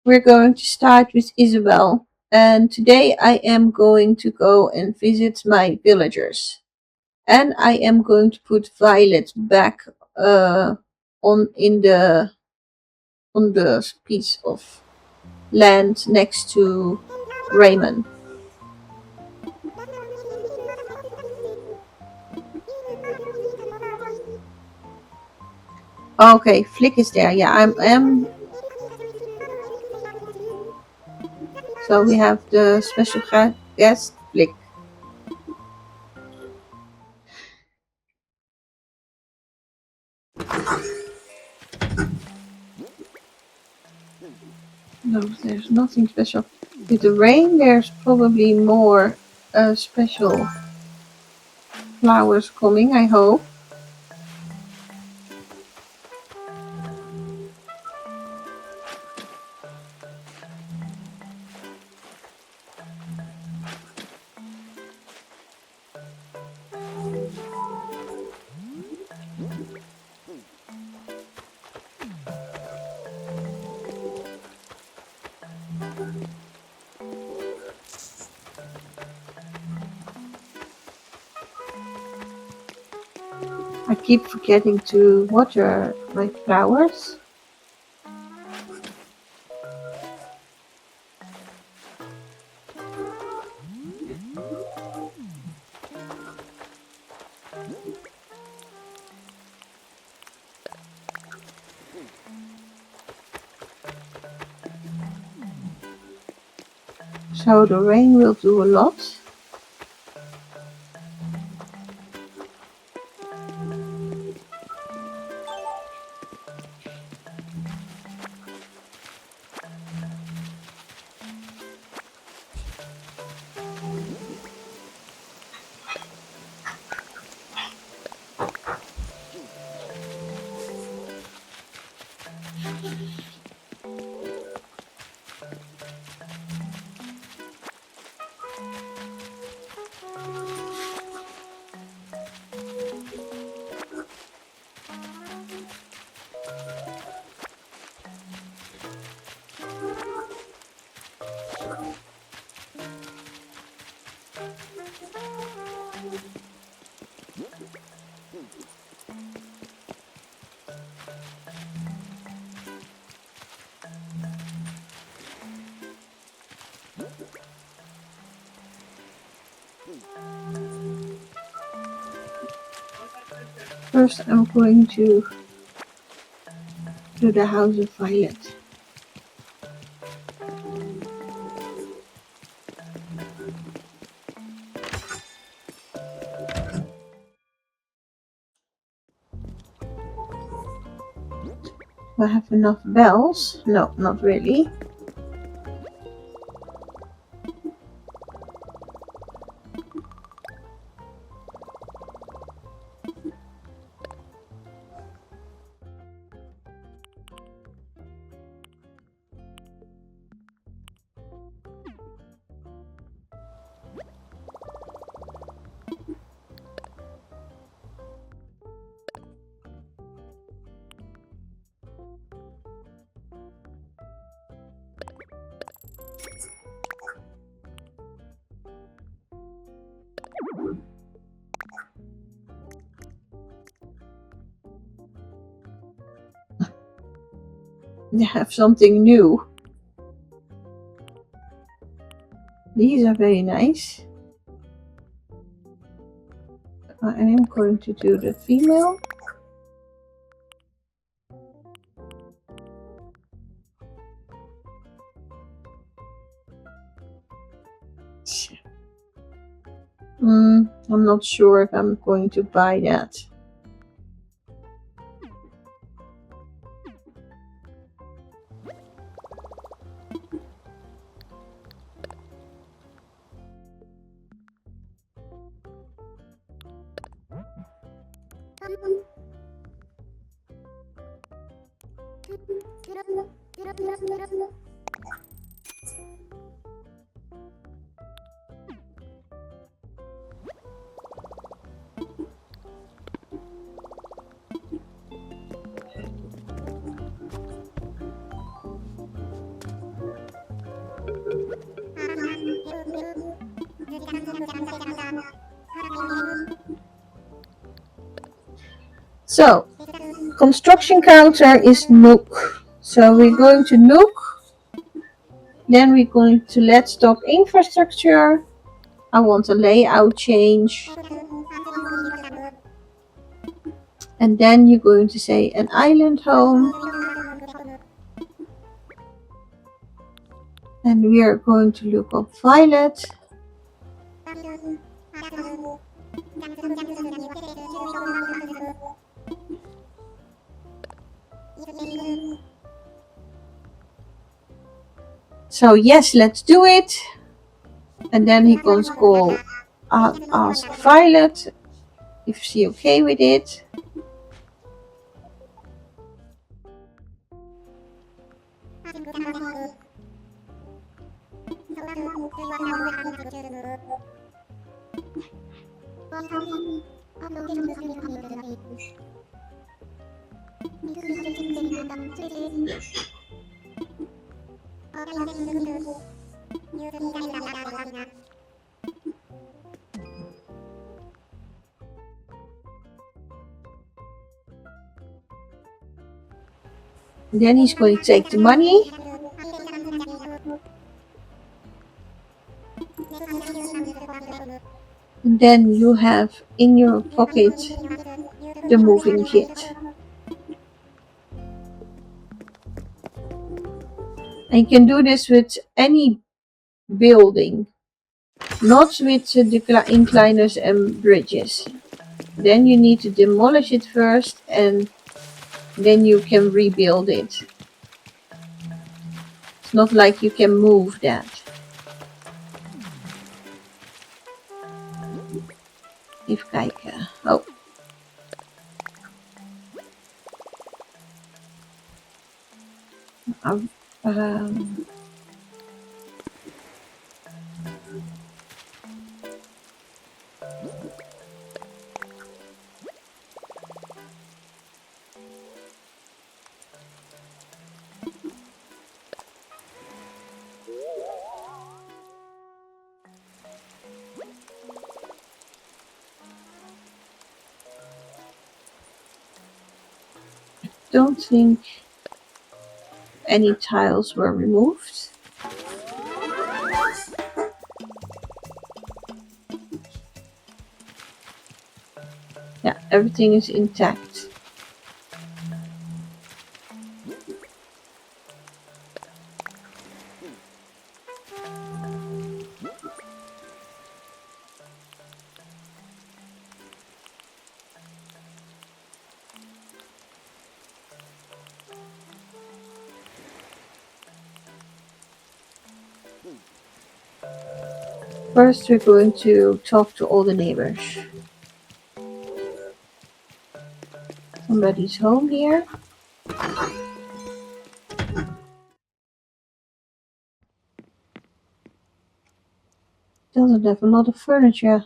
We're going to start with Isabel, and today I am going to go and visit my villagers. And I am going to put Violet back on in the on the piece of land next to Raymond. Okay, Flick is there. Yeah, I'm. So we have the special guest Flick. No, there's nothing special. With the rain, there's probably more special flowers coming, I hope. I keep forgetting to water my flowers. So the rain will do a lot. First I'm going to do the house of Violet. Do I have enough bells? No, not really. They have something new. These are very nice. I am going to do the female. I'm not sure if I'm going to buy that. So, construction counter is Nook. So we're going to Nook. Then we're going to Let's Talk Infrastructure. I want a layout change. And then you're going to say an island home. And we are going to look up Violet. So yes, let's do it. And then he goes call ask Violet if she's okay with it. Then he's going to take the money. And then you have in your pocket the moving kit. And you can do this with any building, not with the incliners and bridges. Then you need to demolish it first and then you can rebuild it. It's not like you can move that. Even kijken. Oh. Don't think any tiles were removed. Yeah, everything is intact. First, we're going to talk to all the neighbors. Somebody's home here. Doesn't have a lot of furniture.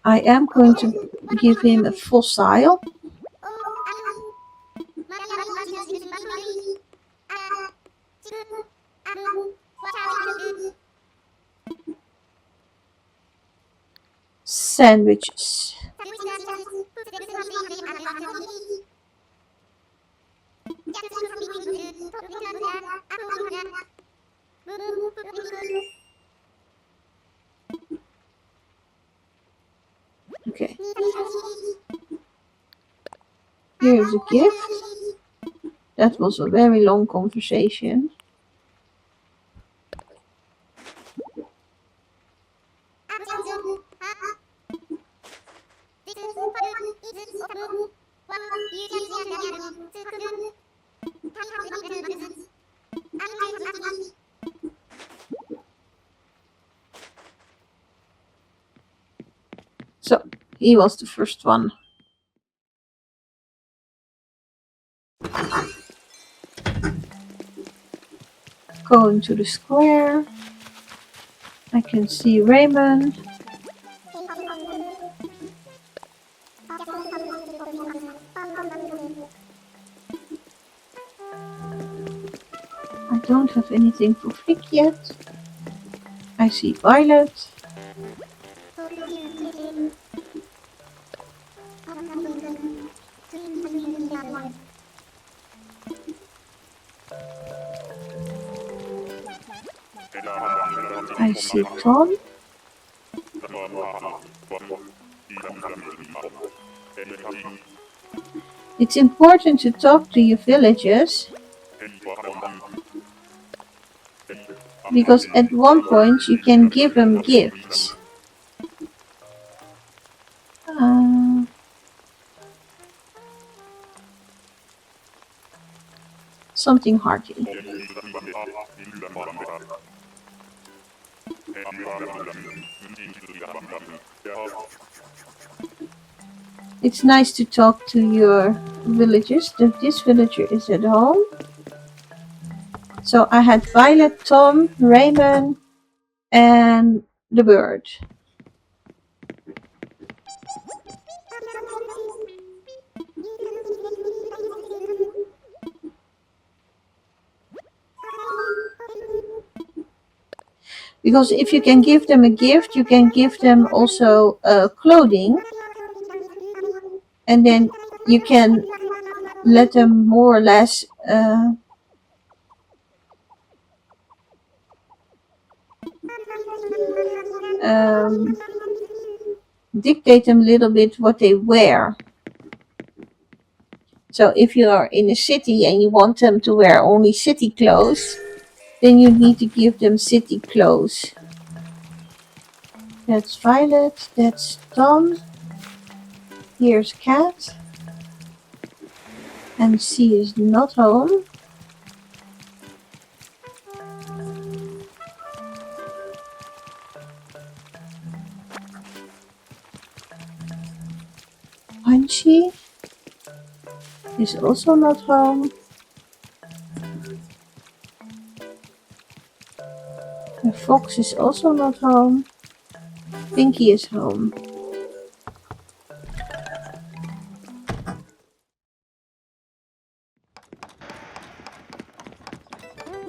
I am going to give him a fossil. Sandwiches. Okay. Here's a gift. That was a very long conversation. So, he was the first one. Going to the square. I can see Raymond. I don't have anything for Flick yet. I see Violet. I see Tom. It's important to talk to your villagers, because at one point you can give them gifts. Something hearty. It's nice to talk to your villagers. This villager is at home. So I had Violet, Tom, Raymond, and the bird. Because if you can give them a gift, you can give them also clothing. And then you can let them more or less dictate them a little bit what they wear. So if you are in a city and you want them to wear only city clothes, then you need to give them city clothes. That's Violet, that's Tom. Here's Cat. And she is not home. Punchy is also not home. The fox is also not home. Pinky is home.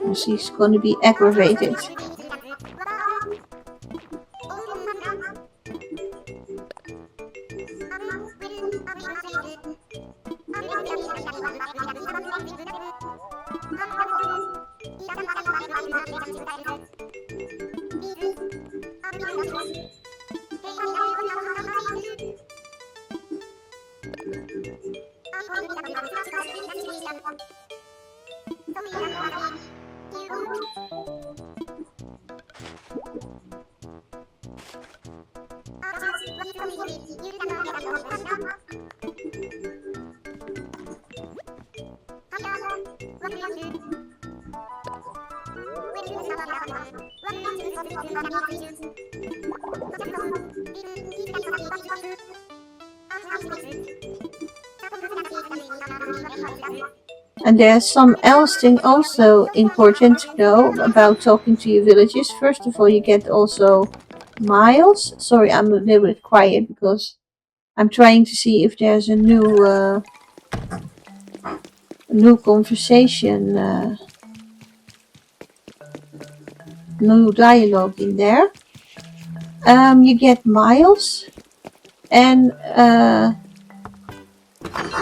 And she's going to be aggravated. And there's some else thing also important to know about talking to your villagers. First of all, you get also miles. Sorry, I'm a little bit quiet because I'm trying to see if there's a new conversation, new dialogue in there. You get miles, and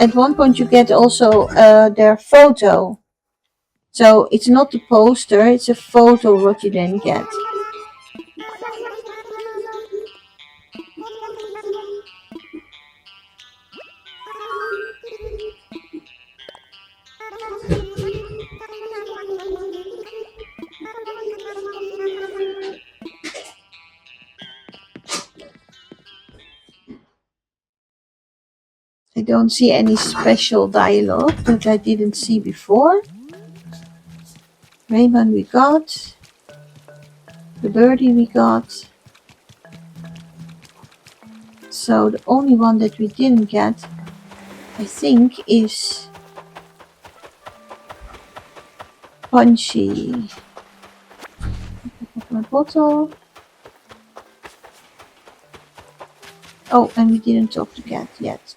at one point you get also their photo. So it's not the poster, it's a photo what you then get. I don't see any special dialogue that I didn't see before. Raymond we got. The birdie we got. So the only one that we didn't get, I think, is Punchy. My bottle. Oh, and we didn't talk to Cat yet.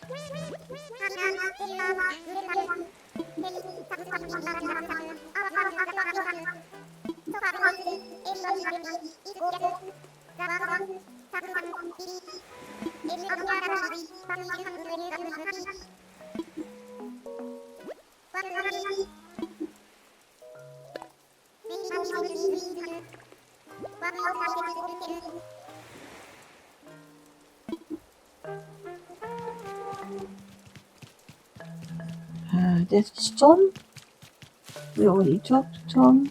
That's Tom. We already talked to Tom.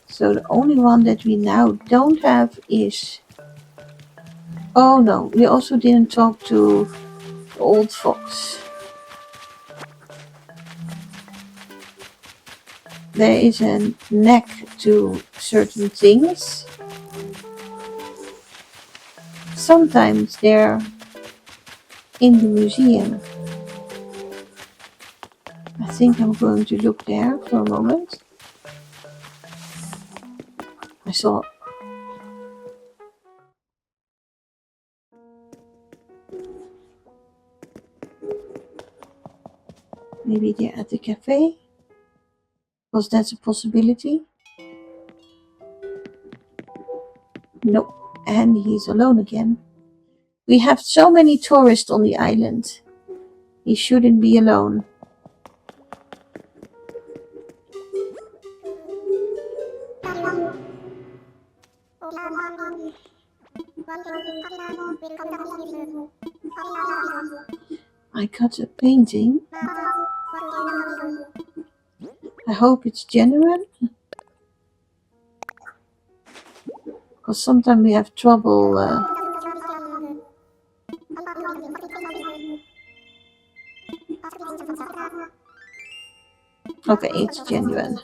So the only one that we now don't have is... Oh no, we also didn't talk to the old fox. There is a knack to certain things. Sometimes they're in the museum. I think I'm going to look there for a moment. I saw... Maybe they're at the cafe? Was that a possibility? Nope. And he's alone again. We have so many tourists on the island. He shouldn't be alone. I got a painting. I hope it's genuine. Because sometimes we have trouble. Okay, it's genuine.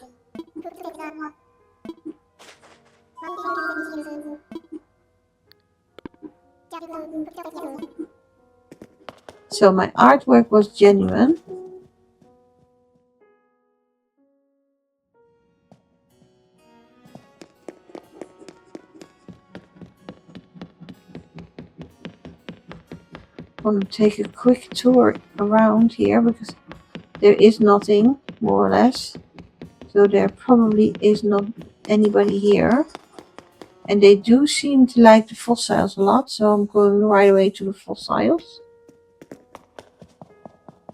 So my artwork was genuine. I'm going to take a quick tour around here because there is nothing, more or less. So there probably is not anybody here. And they do seem to like the fossils a lot, so I'm going right away to the fossils.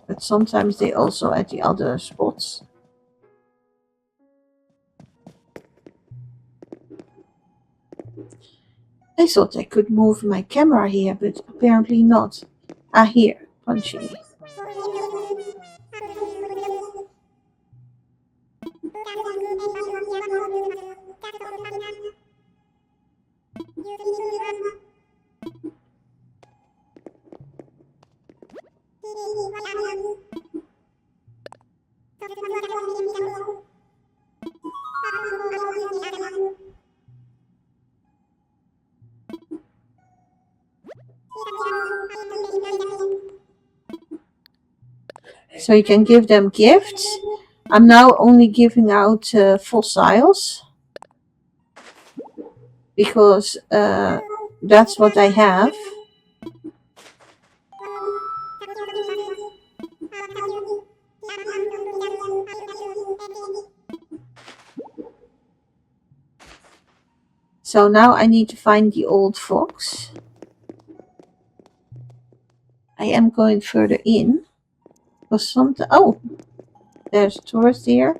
But sometimes they also at the other spots. I thought I could move my camera here, but apparently not. Ah, here, punching. So you can give them gifts. I'm now only giving out fossils because that's what I have. So now I need to find the old fox. I am going further in. Because sometimes... Oh! There's a tourist here.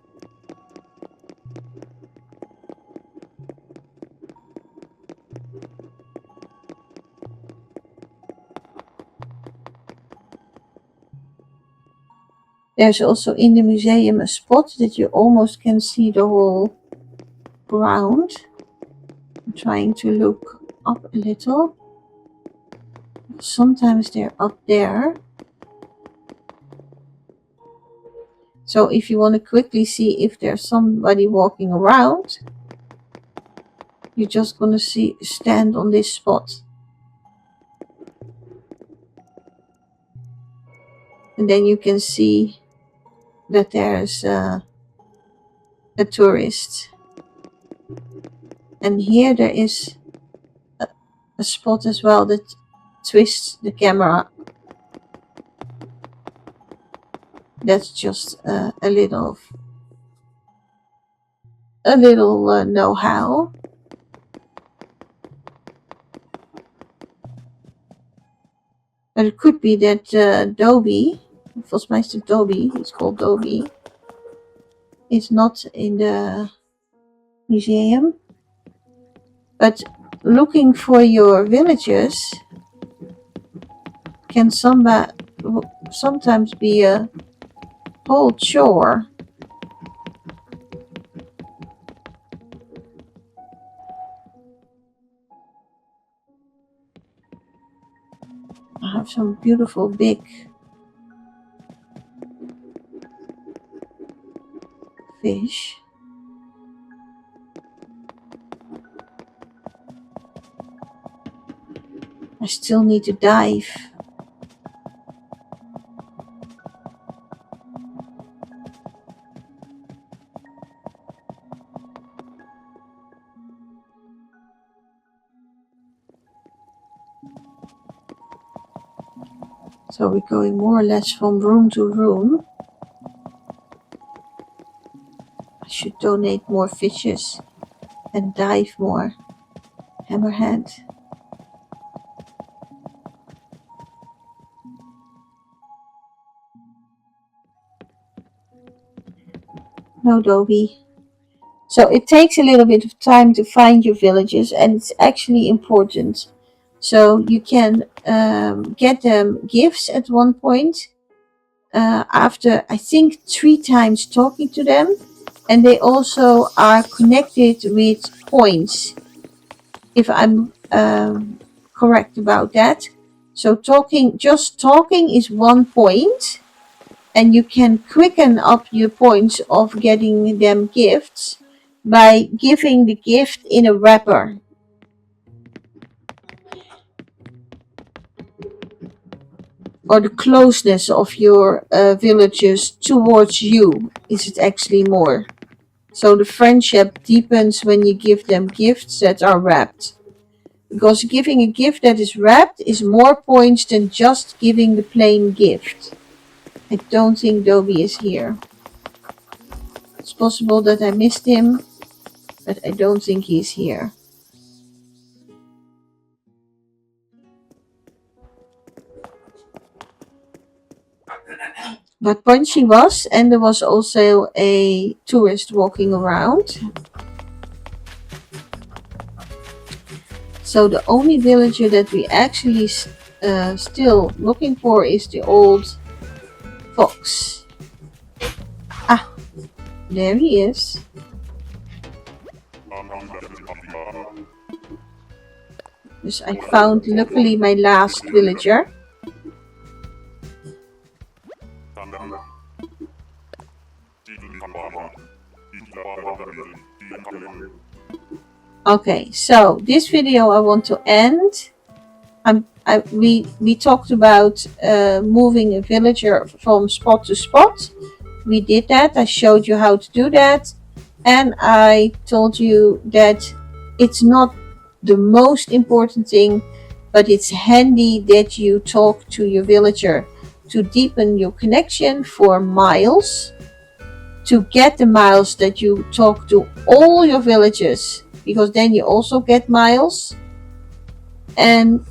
There's also in the museum a spot that you almost can see the whole ground. I'm trying to look up a little. Sometimes they're up there. So if you want to quickly see if there's somebody walking around, you're just going to stand on this spot. And then you can see that there's a tourist. And here there is a spot as well that twists the camera. That's just a little know-how. But it could be that Dobie, Vosmeister Dobie, he's called Dobie, is not in the museum. But looking for your villagers can sometimes be a whole chore. I have some beautiful big fish. I still need to dive. So we're going more or less from room to room. I should donate more fishes and dive more. Hammerhead. No, Dobie. So it takes a little bit of time to find your villages, and it's actually important. So you can get them gifts at one point after, I think, 3 times talking to them. And they also are connected with points, if I'm correct about that. So just talking is 1 point. And you can quicken up your points of getting them gifts by giving the gift in a wrapper. Or the closeness of your villagers towards you is it actually more. So the friendship deepens when you give them gifts that are wrapped. Because giving a gift that is wrapped is more points than just giving the plain gift. I don't think Dobie is here. It's possible that I missed him, but I don't think he's here. But Punchy was, and there was also a tourist walking around. So the only villager that we actually still looking for is the old fox. Ah, there he is. Dus I found luckily my last villager. Okay, so this video I want to end. We talked about moving a villager from spot to spot. We did that. I showed you how to do that. And I told you that it's not the most important thing, but it's handy that you talk to your villager to deepen your connection for miles, to get the miles that you talk to all your villagers, because then you also get miles. And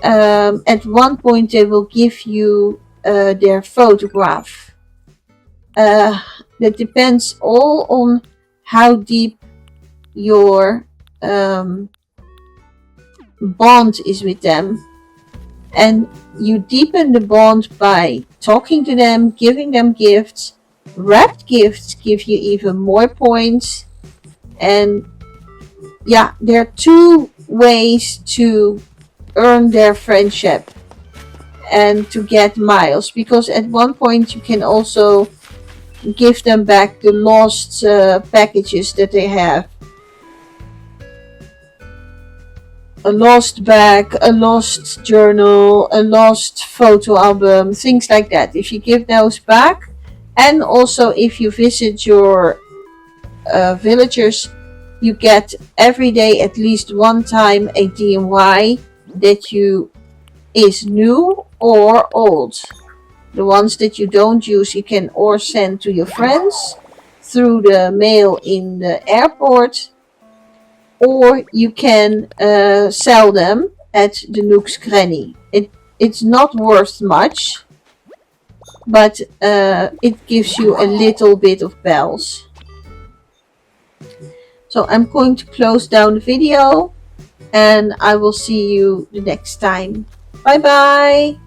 at one point they will give you their photograph. That depends all on how deep your bond is with them. And you deepen the bond by talking to them, giving them gifts. Wrapped gifts give you even more points. And yeah, there are 2 ways to earn their friendship and to get miles, because at one point you can also give them back the lost packages that they have. A lost bag, a lost journal, a lost photo album, things like that. If you give those back, and also if you visit your villagers, you get every day at least 1 time a DIY that you is new or old. The ones that you don't use, you can or send to your friends through the mail in the airport, or you can sell them at the Nook's Cranny. It's not worth much, but it gives you a little bit of bells. So I'm going to close down the video, and I will see you the next time. Bye bye!